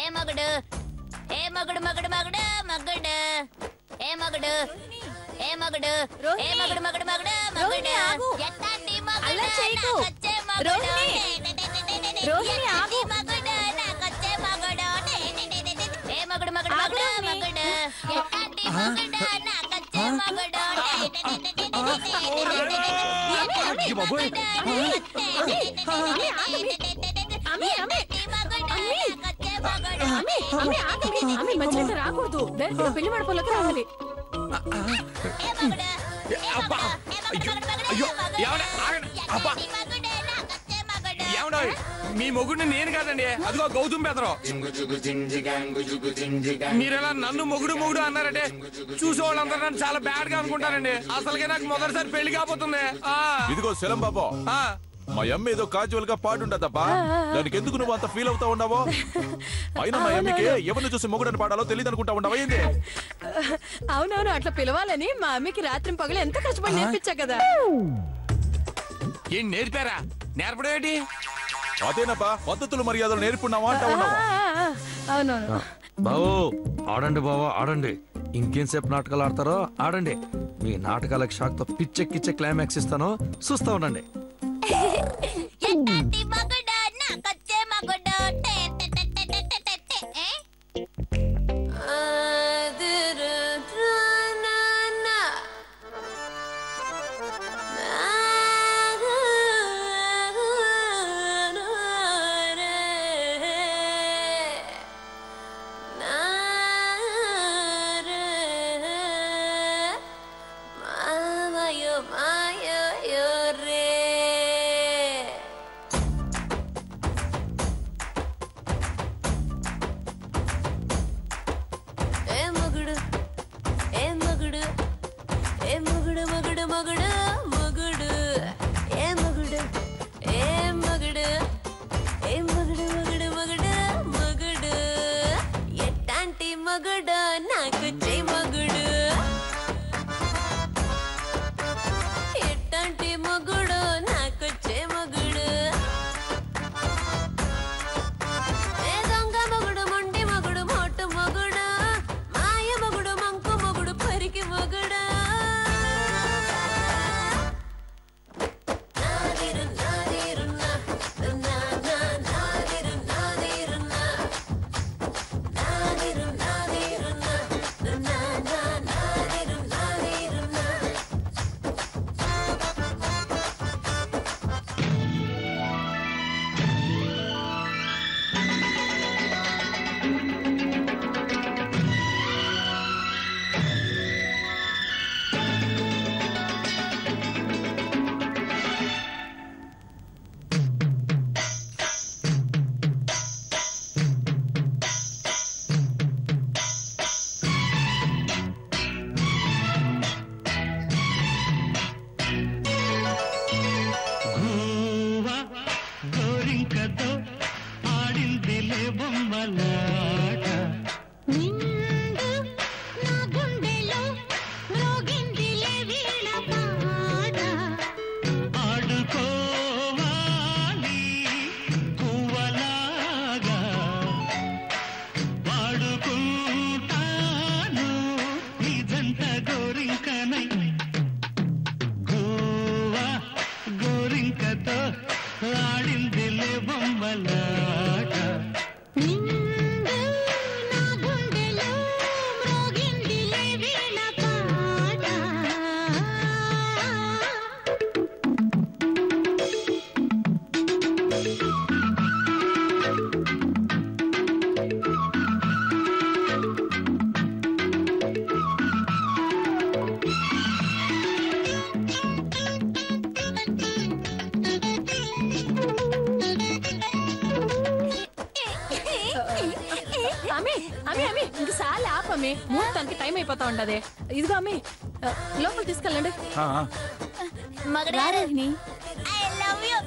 ఏ మగుడు ఏ మగుడు మగుడు మగుడు మగుడు ఏ మగుడు ఏ మగుడు ఏ మగుడు మగుడు మగుడు మగుడు ఎత్తండి మగుడు నాకొచ్చే మగుడు రోహిణి ఆగు మగుడు నాకొచ్చే మగుడు ఏ మగుడు మగుడు మగుడు మగుడు ఎత్తండి మగుడు నాకొచ్చే మగుడు రాకూడదు పెళ్లి మండపంలోకి రావాలి. మీ మొగుడిని నేను కాదండి, అదిగో గౌతమ్ బెదరు. మీరెలా నన్ను మొగుడు మొగుడు అన్నారంటే చూసే వాళ్ళందరూ నన్ను చాలా బ్యాడ్ గా అనుకుంటారండి. అసలుకే నాకు మొదటిసారి పెళ్లి కాబోతుంది. ఇదిగో సెలం బాబు, మా అమ్మ ఏదో కాజువల్ గా పాడుంటదబ్బా, దానికి ఎందుకు నువ్వు అంత ఫీల్ అవుతా ఉన్నావో? అయినా మా అమ్మకి ఎవరిని చూసి మొగుడని పాడాలో తెలియదు అనుకుంటా ఉన్నావా ఏంది? అవునవును, అట్లా పిలవాలని మా అమ్మకి రాత్రి పగలు ఎంత కష్టపడి నేర్పించా కదా. ఏం నేర్పారా? నేర్పడేటి? అదేనబ్బా, పద్ధతులు మర్యాదలు నేర్పున్నావా అంటా ఉన్నావా? అవునవును బావు, ఆడండి బావా ఆడండి. ఇంకేం సేపు నాటకాలు ఆడతారో ఆడండి. మీ నాటకాలకు షాక్ తో పిచ్చెక్కిచ్చే క్లైమాక్స్ ఇస్తాను, చూస్తా ఉండండి. ముహూర్తానికి టైం అయిపోతా ఉండదే. ఇదిగో అమ్మి, లోపల తీసుకెళ్ళండి. మగరారోహిణి, ఐ లవ్ యు.